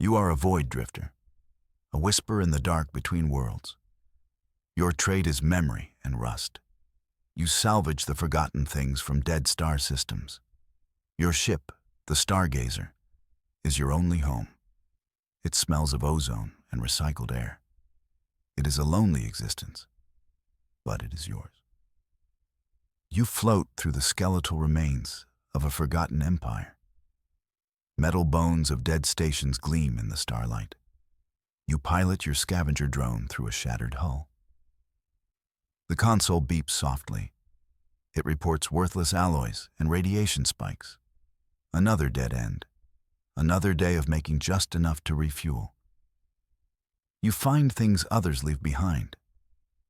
You are a void drifter, a whisper in the dark between worlds. Your trade is memory and rust. You salvage the forgotten things from dead star systems. Your ship, the Stargazer, is your only home. It smells of ozone and recycled air. It is a lonely existence, but it is yours. You float through the skeletal remains of a forgotten empire. Metal bones of dead stations gleam in the starlight. You pilot your scavenger drone through a shattered hull. The console beeps softly. It reports worthless alloys and radiation spikes. Another dead end. Another day of making just enough to refuel. You find things others leave behind.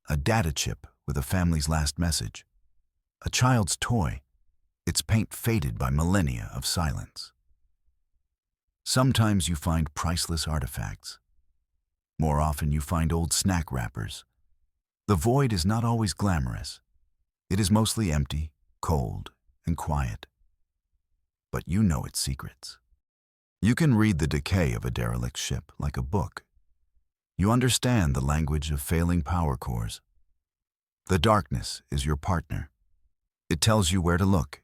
A data chip with a family's last message. A child's toy, its paint faded by millennia of silence. Sometimes you find priceless artifacts. More often you find old snack wrappers. The void is not always glamorous. It is mostly empty, cold, and quiet. But you know its secrets. You can read the decay of a derelict ship like a book. You understand the language of failing power cores. The darkness is your partner. It tells you where to look.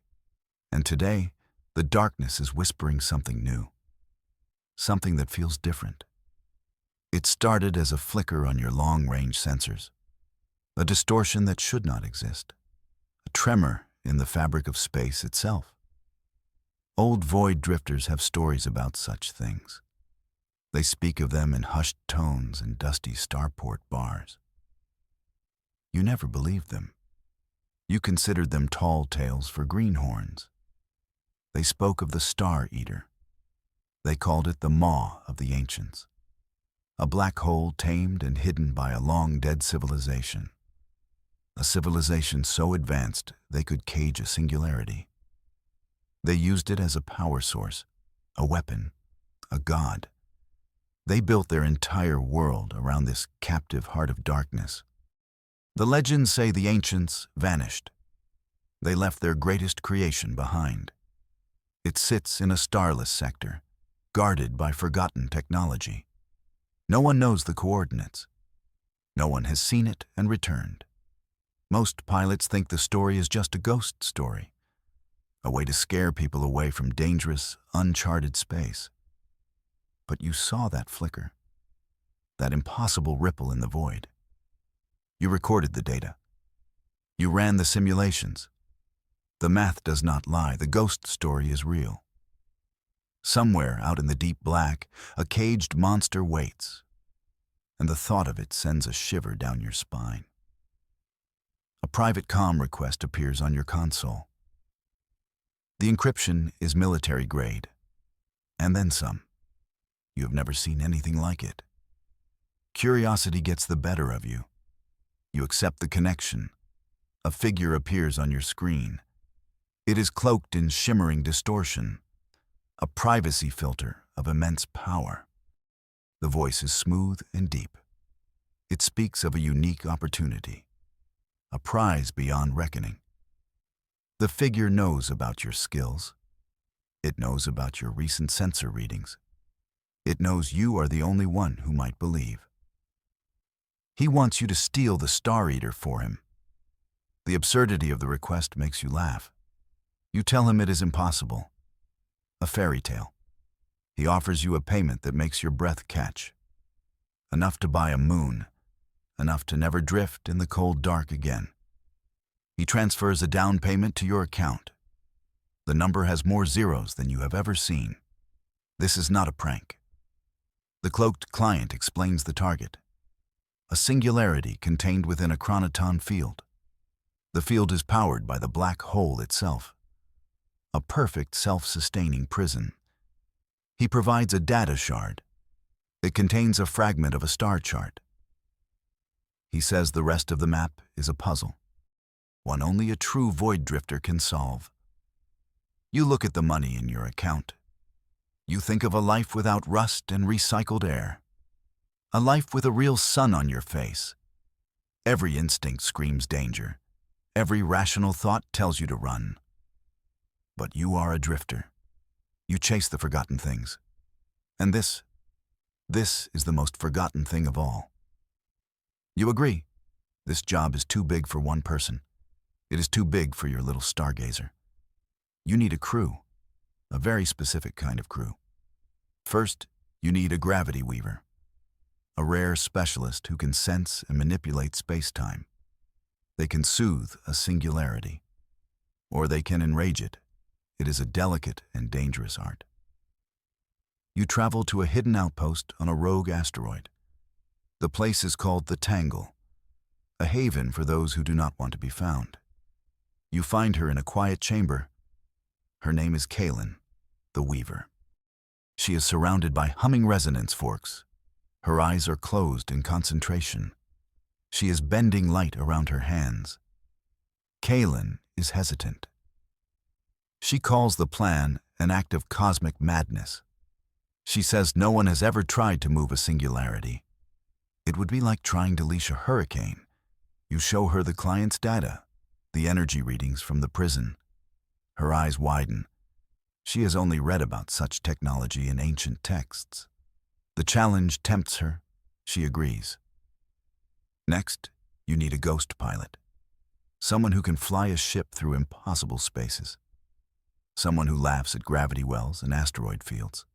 And today, the darkness is whispering something new. Something that feels different. It started as a flicker on your long-range sensors. A distortion that should not exist. A tremor in the fabric of space itself. Old void drifters have stories about such things. They speak of them in hushed tones and dusty starport bars. You never believed them. You considered them tall tales for greenhorns. They spoke of the Star Eater. They called it the maw of the ancients. A black hole tamed and hidden by a long-dead civilization. A civilization so advanced they could cage a singularity. They used it as a power source, a weapon, a god. They built their entire world around this captive heart of darkness. The legends say the ancients vanished. They left their greatest creation behind. It sits in a starless sector, guarded by forgotten technology. No one knows the coordinates. No one has seen it and returned. Most pilots think the story is just a ghost story, a way to scare people away from dangerous, uncharted space. But you saw that flicker, that impossible ripple in the void. You recorded the data. You ran the simulations. The math does not lie. The ghost story is real. Somewhere out in the deep black, a caged monster waits, and the thought of it sends a shiver down your spine. A private comm request appears on your console. The encryption is military grade, and then some. You have never seen anything like it. Curiosity gets the better of you. You accept the connection. A figure appears on your screen. It is cloaked in shimmering distortion, a privacy filter of immense power. The voice is smooth and deep. It speaks of a unique opportunity, a prize beyond reckoning. The figure knows about your skills. It knows about your recent sensor readings. It knows you are the only one who might believe. He wants you to steal the Star Eater for him. The absurdity of the request makes you laugh. You tell him it is impossible. A fairy tale. He offers you a payment that makes your breath catch. Enough to buy a moon. Enough to never drift in the cold dark again. He transfers a down payment to your account. The number has more zeros than you have ever seen. This is not a prank. The cloaked client explains the target. A singularity contained within a chronoton field. The field is powered by the black hole itself. A perfect self-sustaining prison. He provides a data shard. It contains a fragment of a star chart. He says the rest of the map is a puzzle, one only a true void drifter can solve. You look at the money in your account. You think of a life without rust and recycled air. A life with a real sun on your face. Every instinct screams danger. Every rational thought tells you to run. But you are a drifter. You chase the forgotten things. And this This is the most forgotten thing of all. You agree? This job is too big for one person. It is too big for your little stargazer. You need a crew, a very specific kind of crew. First, you need a gravity weaver, a rare specialist who can sense and manipulate space-time. They can soothe a singularity, or they can enrage it. It is a delicate and dangerous art. You travel to a hidden outpost on a rogue asteroid. The place is called the Tangle, a haven for those who do not want to be found. You find her in a quiet chamber. Her name is Kaylin, the Weaver. She is surrounded by humming resonance forks. Her eyes are closed in concentration. She is bending light around her hands. Kaylin is hesitant. She calls the plan an act of cosmic madness. She says no one has ever tried to move a singularity. It would be like trying to leash a hurricane. You show her the client's data, the energy readings from the prison. Her eyes widen. She has only read about such technology in ancient texts. The challenge tempts her. She agrees. Next, you need a ghost pilot. Someone who can fly a ship through impossible spaces. Someone who laughs at gravity wells and asteroid fields.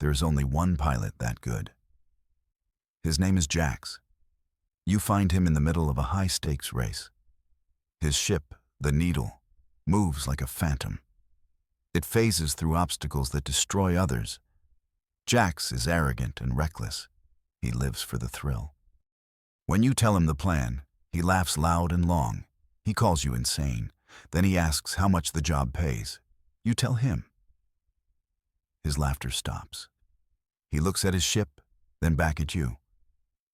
There is only one pilot that good. His name is Jax. You find him in the middle of a high-stakes race. His ship, the Needle, moves like a phantom. It phases through obstacles that destroy others. Jax is arrogant and reckless. He lives for the thrill. When you tell him the plan, he laughs loud and long. He calls you insane. Then he asks how much the job pays. You tell him. His laughter stops. He looks at his ship, then back at you.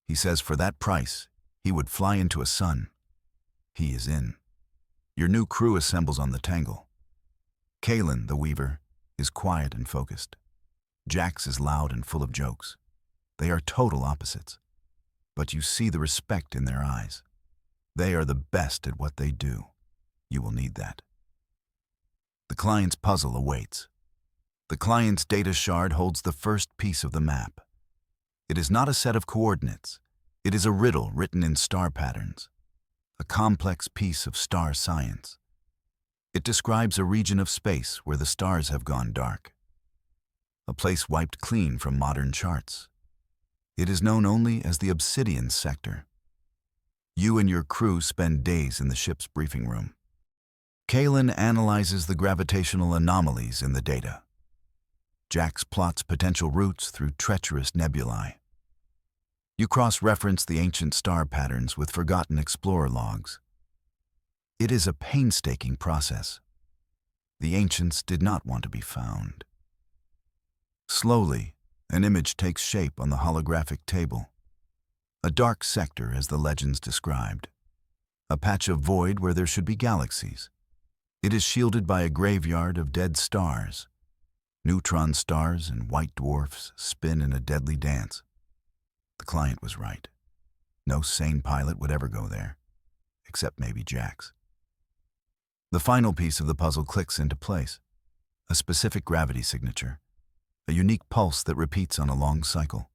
He says for that price, he would fly into a sun. He is in. Your new crew assembles on the Tangle. Kaylin, the Weaver, is quiet and focused. Jax is loud and full of jokes. They are total opposites. But you see the respect in their eyes. They are the best at what they do. You will need that. The client's puzzle awaits. The client's data shard holds the first piece of the map. It is not a set of coordinates. It is a riddle written in star patterns, a complex piece of star science. It describes a region of space where the stars have gone dark, a place wiped clean from modern charts. It is known only as the Obsidian Sector. You and your crew spend days in the ship's briefing room. Kaylin analyzes the gravitational anomalies in the data. Jax plots potential routes through treacherous nebulae. You cross-reference the ancient star patterns with forgotten explorer logs. It is a painstaking process. The ancients did not want to be found. Slowly, an image takes shape on the holographic table. A dark sector, as the legends described. A patch of void where there should be galaxies. It is shielded by a graveyard of dead stars. Neutron stars and white dwarfs spin in a deadly dance. The client was right. No sane pilot would ever go there, except maybe Jax. The final piece of the puzzle clicks into place. A specific gravity signature. A unique pulse that repeats on a long cycle.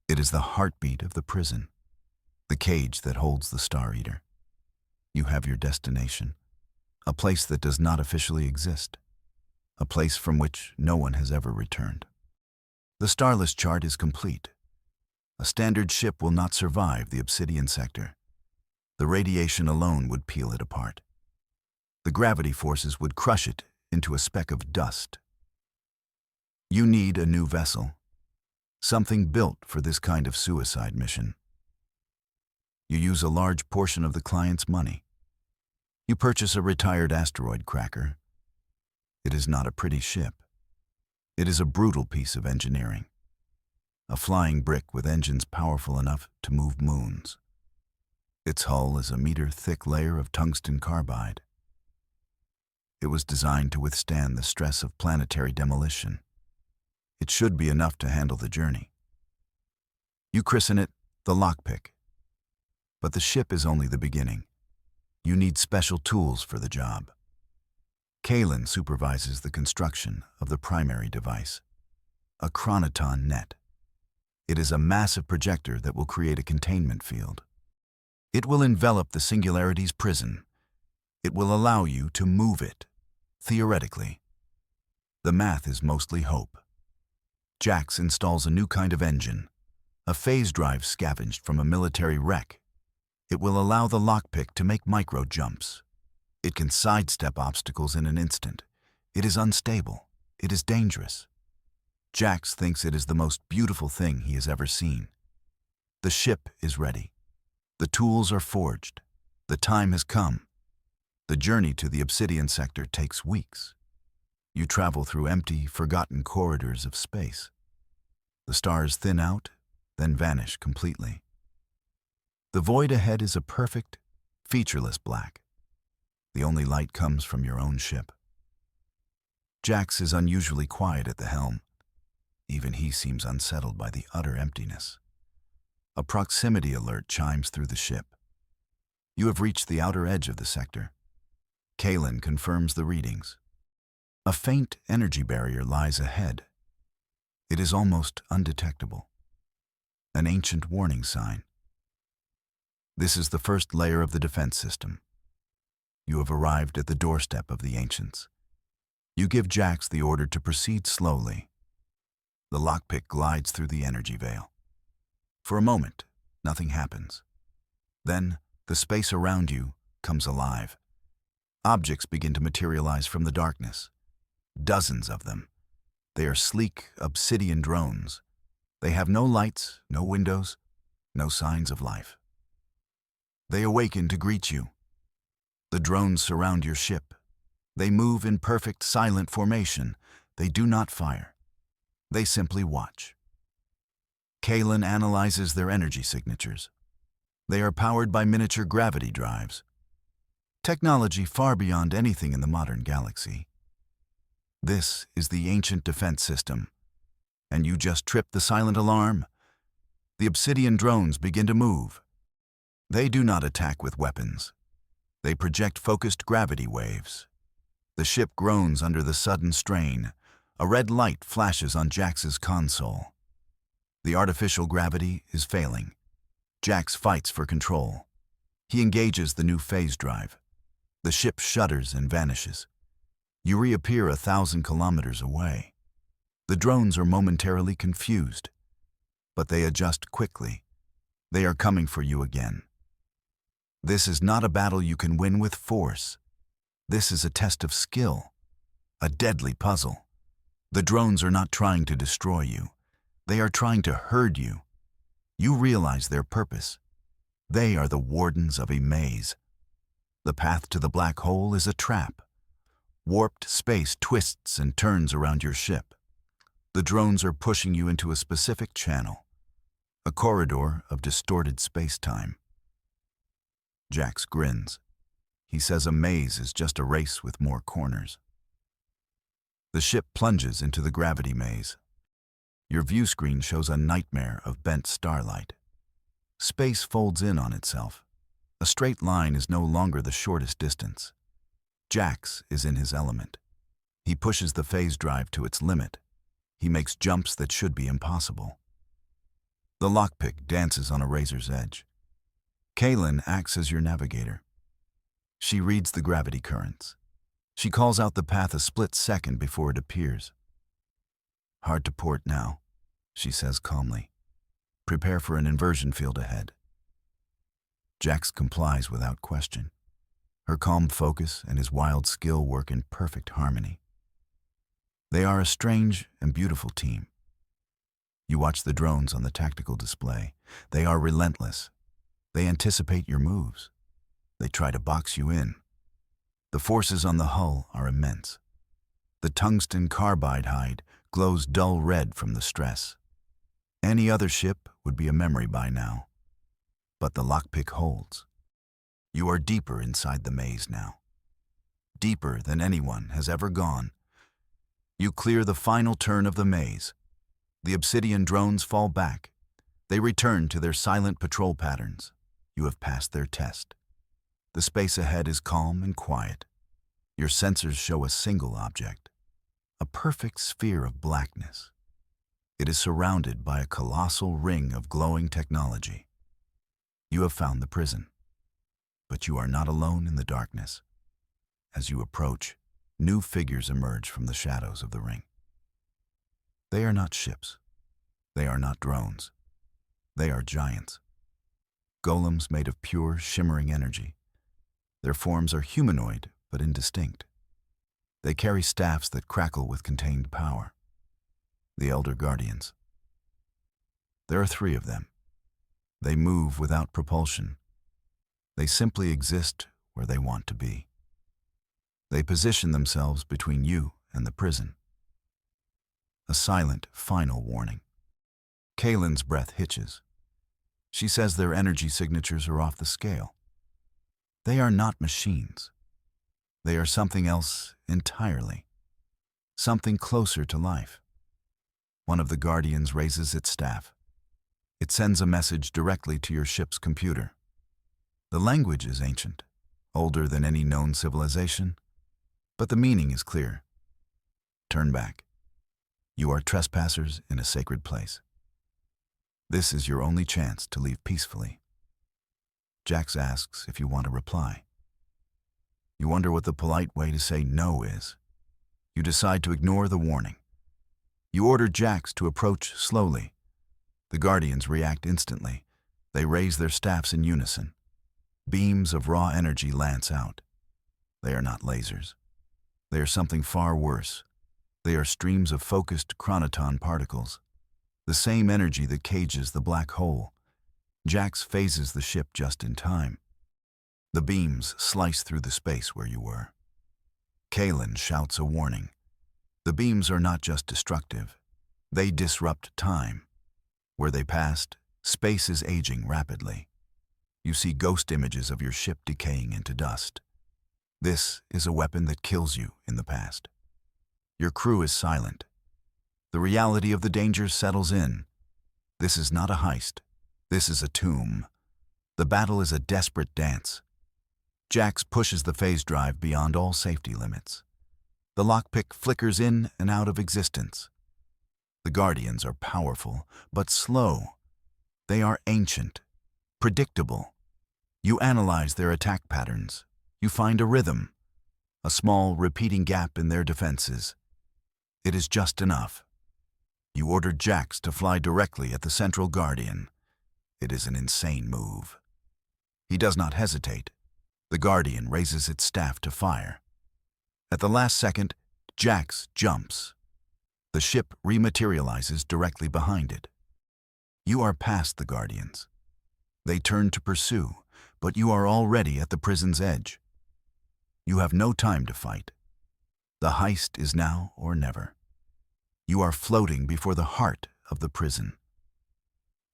It is the heartbeat of the prison. The cage that holds the Star Eater. You have your destination. A place that does not officially exist. A place from which no one has ever returned. The starless chart is complete. A standard ship will not survive the Obsidian Sector. The radiation alone would peel it apart. The gravity forces would crush it into a speck of dust. You need a new vessel. Something built for this kind of suicide mission. You use a large portion of the client's money. You purchase a retired asteroid cracker. It is not a pretty ship. It is a brutal piece of engineering. A flying brick with engines powerful enough to move moons. Its hull is a meter-thick layer of tungsten carbide. It was designed to withstand the stress of planetary demolition. It should be enough to handle the journey. You christen it the Lockpick. But the ship is only the beginning. You need special tools for the job. Kaylin supervises the construction of the primary device, a chronoton net. It is a massive projector that will create a containment field. It will envelop the singularity's prison. It will allow you to move it, theoretically. The math is mostly hope. Jax installs a new kind of engine, a phase drive scavenged from a military wreck. It will allow the lockpick to make micro jumps. It can sidestep obstacles in an instant. It is unstable. It is dangerous. Jax thinks it is the most beautiful thing he has ever seen. The ship is ready. The tools are forged. The time has come. The journey to the Obsidian sector takes weeks. You travel through empty, forgotten corridors of space. The stars thin out, then vanish completely. The void ahead is a perfect, featureless black. The only light comes from your own ship. Jax is unusually quiet at the helm. Even he seems unsettled by the utter emptiness. A proximity alert chimes through the ship. You have reached the outer edge of the sector. Kalen confirms the readings. A faint energy barrier lies ahead. It is almost undetectable. An ancient warning sign. This is the first layer of the defense system. You have arrived at the doorstep of the ancients. You give Jax the order to proceed slowly. The lockpick glides through the energy veil. For a moment, nothing happens. Then, the space around you comes alive. Objects begin to materialize from the darkness. Dozens of them. They are sleek, obsidian drones. They have no lights, no windows, no signs of life. They awaken to greet you. The drones surround your ship. They move in perfect silent formation. They do not fire. They simply watch. Kalen analyzes their energy signatures. They are powered by miniature gravity drives. Technology far beyond anything in the modern galaxy. This is the ancient defense system. And you just tripped the silent alarm. The obsidian drones begin to move. They do not attack with weapons. They project focused gravity waves. The ship groans under the sudden strain. A red light flashes on Jax's console. The artificial gravity is failing. Jax fights for control. He engages the new phase drive. The ship shudders and vanishes. You reappear 1,000 kilometers away. The drones are momentarily confused, but they adjust quickly. They are coming for you again. This is not a battle you can win with force. This is a test of skill, a deadly puzzle. The drones are not trying to destroy you. They are trying to herd you. You realize their purpose. They are the wardens of a maze. The path to the black hole is a trap. Warped space twists and turns around your ship. The drones are pushing you into a specific channel, a corridor of distorted space-time. Jax grins. He says a maze is just a race with more corners. The ship plunges into the gravity maze. Your view screen shows a nightmare of bent starlight. Space folds in on itself. A straight line is no longer the shortest distance. Jax is in his element. He pushes the phase drive to its limit. He makes jumps that should be impossible. The lockpick dances on a razor's edge. Kalen acts as your navigator. She reads the gravity currents. She calls out the path a split second before it appears. Hard to port now, she says calmly. Prepare for an inversion field ahead. Jax complies without question. Her calm focus and his wild skill work in perfect harmony. They are a strange and beautiful team. You watch the drones on the tactical display. They are relentless. They anticipate your moves. They try to box you in. The forces on the hull are immense. The tungsten carbide hide glows dull red from the stress. Any other ship would be a memory by now. But the lockpick holds. You are deeper inside the maze now. Deeper than anyone has ever gone. You clear the final turn of the maze. The obsidian drones fall back. They return to their silent patrol patterns. You have passed their test. The space ahead is calm and quiet. Your sensors show a single object, a perfect sphere of blackness. It is surrounded by a colossal ring of glowing technology. You have found the prison, but you are not alone in the darkness. As you approach, new figures emerge from the shadows of the ring. They are not ships. They are not drones. They are giants. Golems made of pure, shimmering energy. Their forms are humanoid, but indistinct. They carry staffs that crackle with contained power. The Elder Guardians. There are 3 of them. They move without propulsion. They simply exist where they want to be. They position themselves between you and the prison. A silent, final warning. Kaylin's breath hitches. She says their energy signatures are off the scale. They are not machines. They are something else entirely. Something closer to life. One of the Guardians raises its staff. It sends a message directly to your ship's computer. The language is ancient, older than any known civilization, but the meaning is clear. Turn back. You are trespassers in a sacred place. This is your only chance to leave peacefully. Jax asks if you want a reply. You wonder what the polite way to say no is. You decide to ignore the warning. You order Jax to approach slowly. The Guardians react instantly. They raise their staffs in unison. Beams of raw energy lance out. They are not lasers. They are something far worse. They are streams of focused chronoton particles. The same energy that cages the black hole. Jax phases the ship just in time. The beams slice through the space where you were. Kaylin shouts a warning. The beams are not just destructive. They disrupt time. Where they passed, space is aging rapidly. You see ghost images of your ship decaying into dust. This is a weapon that kills you in the past. Your crew is silent. The reality of the danger settles in. This is not a heist. This is a tomb. The battle is a desperate dance. Jax pushes the phase drive beyond all safety limits. The lockpick flickers in and out of existence. The Guardians are powerful, but slow. They are ancient, predictable. You analyze their attack patterns. You find a rhythm, a small, repeating gap in their defenses. It is just enough. You order Jax to fly directly at the Central Guardian. It is an insane move. He does not hesitate. The Guardian raises its staff to fire. At the last second, Jax jumps. The ship rematerializes directly behind it. You are past the Guardians. They turn to pursue, but you are already at the prison's edge. You have no time to fight. The heist is now or never. You are floating before the heart of the prison.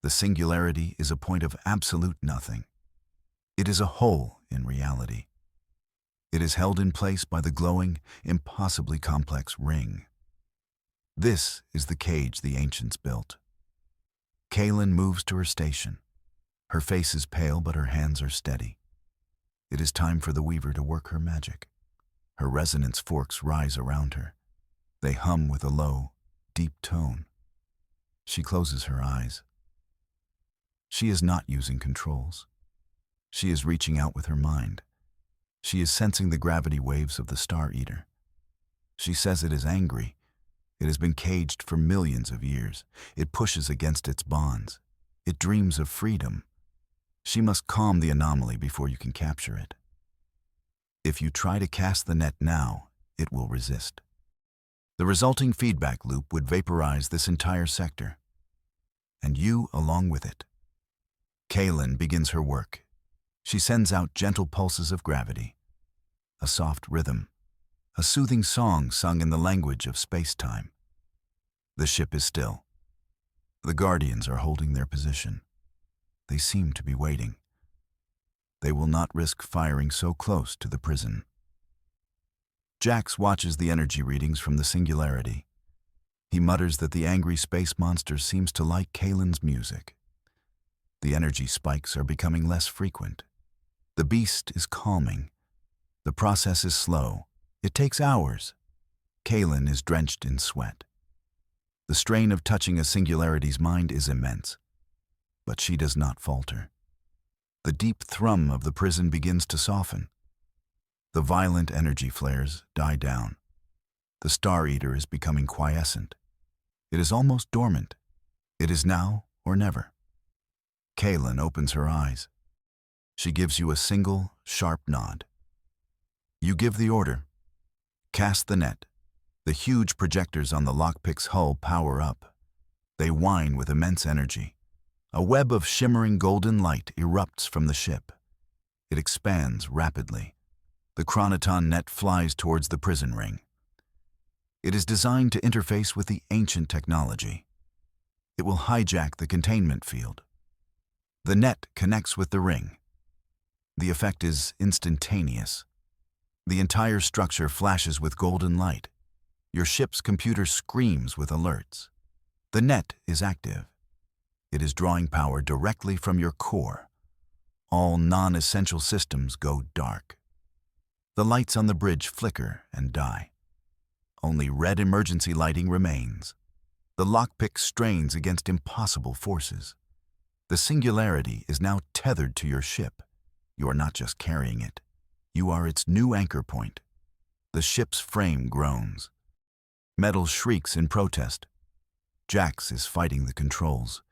The singularity is a point of absolute nothing. It is a hole in reality. It is held in place by the glowing, impossibly complex ring. This is the cage the ancients built. Kaylin moves to her station. Her face is pale, but her hands are steady. It is time for the Weaver to work her magic. Her resonance forks rise around her. They hum with a low, deep tone. She closes her eyes. She is not using controls. She is reaching out with her mind. She is sensing the gravity waves of the Star Eater. She says it is angry. It has been caged for millions of years. It pushes against its bonds. It dreams of freedom. She must calm the anomaly before you can capture it. If you try to cast the net now, it will resist. The resulting feedback loop would vaporize this entire sector, and you along with it. Kaylin begins her work. She sends out gentle pulses of gravity, a soft rhythm, a soothing song sung in the language of space-time. The ship is still. The Guardians are holding their position. They seem to be waiting. They will not risk firing so close to the prison. Jax watches the energy readings from the singularity. He mutters that the angry space monster seems to like Kaylin's music. The energy spikes are becoming less frequent. The beast is calming. The process is slow. It takes hours. Kaylin is drenched in sweat. The strain of touching a singularity's mind is immense, but she does not falter. The deep thrum of the prison begins to soften. The violent energy flares die down. The Star Eater is becoming quiescent. It is almost dormant. It is now or never. Kaylin opens her eyes. She gives you a single, sharp nod. You give the order. Cast the net. The huge projectors on the lockpick's hull power up. They whine with immense energy. A web of shimmering golden light erupts from the ship. It expands rapidly. The chronoton net flies towards the prison ring. It is designed to interface with the ancient technology. It will hijack the containment field. The net connects with the ring. The effect is instantaneous. The entire structure flashes with golden light. Your ship's computer screams with alerts. The net is active. It is drawing power directly from your core. All non-essential systems go dark. The lights on the bridge flicker and die. Only red emergency lighting remains. The lockpick strains against impossible forces. The singularity is now tethered to your ship. You are not just carrying it. You are its new anchor point. The ship's frame groans. Metal shrieks in protest. Jax is fighting the controls.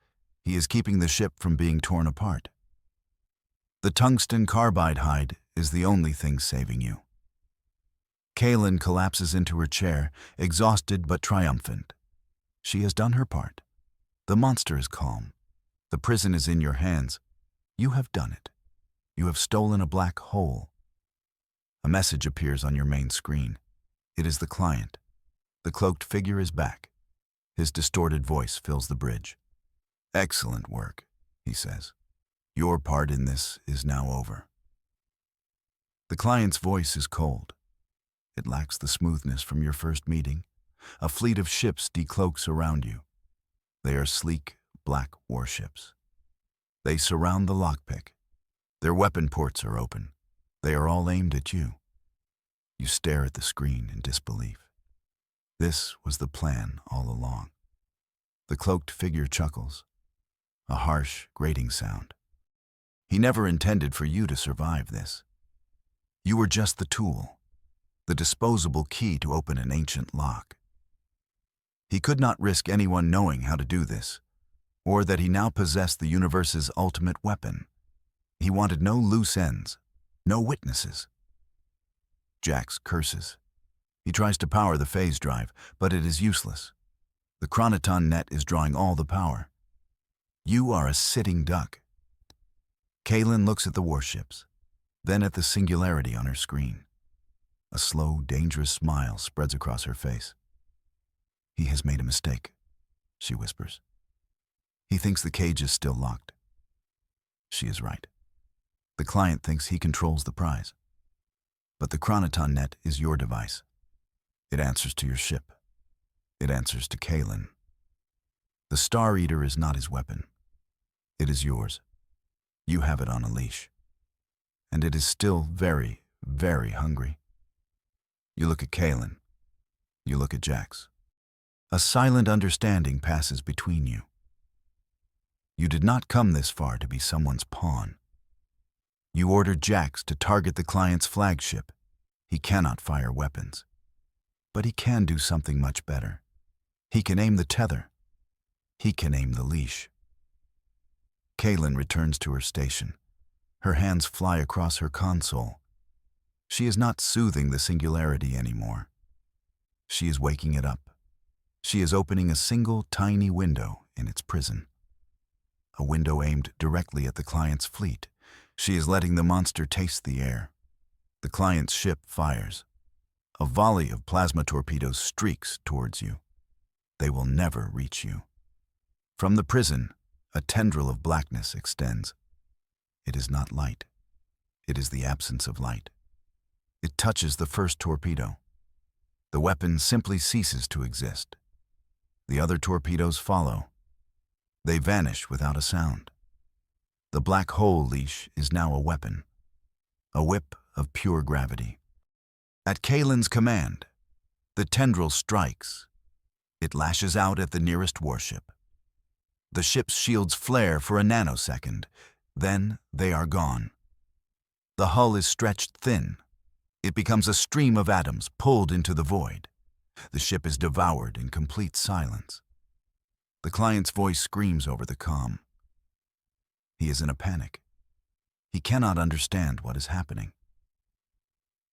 He is keeping the ship from being torn apart. The tungsten carbide hide is the only thing saving you. Kaylin collapses into her chair, exhausted but triumphant. She has done her part. The monster is calm. The prison is in your hands. You have done it. You have stolen a black hole. A message appears on your main screen. It is the client. The cloaked figure is back. His distorted voice fills the bridge. "Excellent work," he says. "Your part in this is now over." The client's voice is cold. It lacks the smoothness from your first meeting. A fleet of ships decloaks around you. They are sleek, black warships. They surround the lockpick. Their weapon ports are open. They are all aimed at you. You stare at the screen in disbelief. This was the plan all along. The cloaked figure chuckles. A harsh, grating sound. He never intended for you to survive this. You were just the tool, the disposable key to open an ancient lock. He could not risk anyone knowing how to do this, or that he now possessed the universe's ultimate weapon. He wanted no loose ends, no witnesses. Jax curses. He tries to power the phase drive, but it is useless. The chronoton net is drawing all the power. You are a sitting duck. Kaylin looks at the warships, then at the singularity on her screen. A slow, dangerous smile spreads across her face. "He has made a mistake," she whispers. "He thinks the cage is still locked." She is right. The client thinks he controls the prize. But the chronoton net is your device. It answers to your ship. It answers to Kaylin. The Star Eater is not his weapon. It is yours. You have it on a leash. And it is still very, very hungry. You look at Kaylin. You look at Jax. A silent understanding passes between you. You did not come this far to be someone's pawn. You ordered Jax to target the client's flagship. He cannot fire weapons. But he can do something much better. He can aim the tether. He can aim the leash. Kaylin returns to her station. Her hands fly across her console. She is not soothing the singularity anymore. She is waking it up. She is opening a single tiny window in its prison. A window aimed directly at the client's fleet. She is letting the monster taste the air. The client's ship fires. A volley of plasma torpedoes streaks towards you. They will never reach you. From the prison, a tendril of blackness extends. It is not light. It is the absence of light. It touches the first torpedo. The weapon simply ceases to exist. The other torpedoes follow. They vanish without a sound. The black hole leash is now a weapon, a whip of pure gravity. At Kaylin's command, the tendril strikes. It lashes out at the nearest warship. The ship's shields flare for a nanosecond. Then they are gone. The hull is stretched thin. It becomes a stream of atoms pulled into the void. The ship is devoured in complete silence. The client's voice screams over the comm. He is in a panic. He cannot understand what is happening.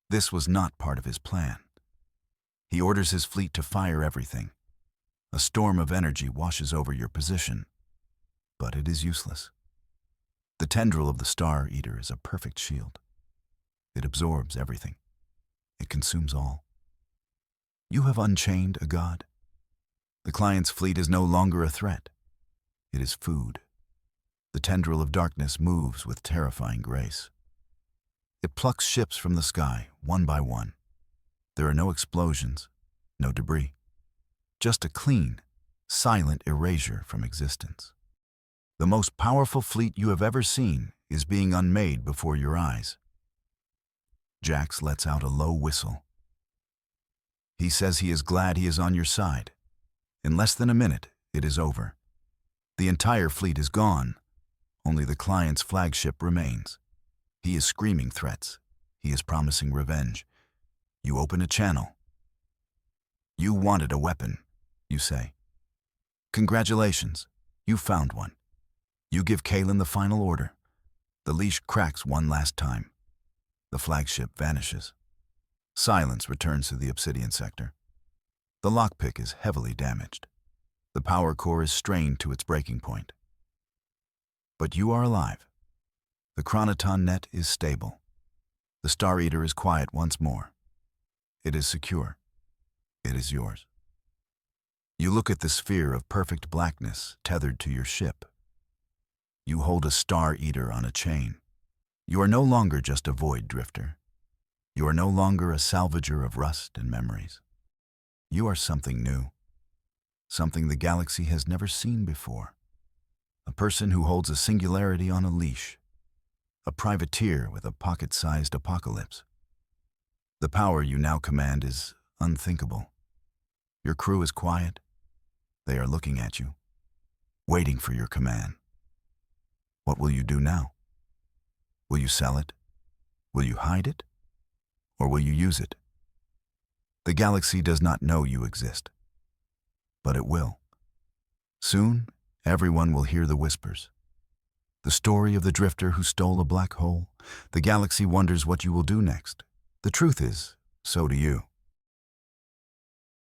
This was not part of his plan. He orders his fleet to fire everything. A storm of energy washes over your position, but it is useless. The tendril of the Star Eater is a perfect shield. It absorbs everything. It consumes all. You have unchained a god. The client's fleet is no longer a threat. It is food. The tendril of darkness moves with terrifying grace. It plucks ships from the sky, one by one. There are no explosions, no debris. Just a clean, silent erasure from existence. The most powerful fleet you have ever seen is being unmade before your eyes. Jax lets out a low whistle. He says he is glad he is on your side. In less than a minute, it is over. The entire fleet is gone. Only the client's flagship remains. He is screaming threats. He is promising revenge. You open a channel. You wanted a weapon, you say. Congratulations, you found one. You give Kalen the final order. The leash cracks one last time. The flagship vanishes. Silence returns to the obsidian sector. The lockpick is heavily damaged. The power core is strained to its breaking point. But you are alive. The chronoton net is stable. The Star Eater is quiet once more. It is secure. It is yours. You look at the sphere of perfect blackness tethered to your ship. You hold a Star Eater on a chain. You are no longer just a void drifter. You are no longer a salvager of rust and memories. You are something new. Something the galaxy has never seen before. A person who holds a singularity on a leash. A privateer with a pocket-sized apocalypse. The power you now command is unthinkable. Your crew is quiet. They are looking at you, waiting for your command. What will you do now? Will you sell it? Will you hide it? Or will you use it? The galaxy does not know you exist, but it will. Soon, everyone will hear the whispers. The story of the drifter who stole a black hole. The galaxy wonders what you will do next. The truth is, so do you.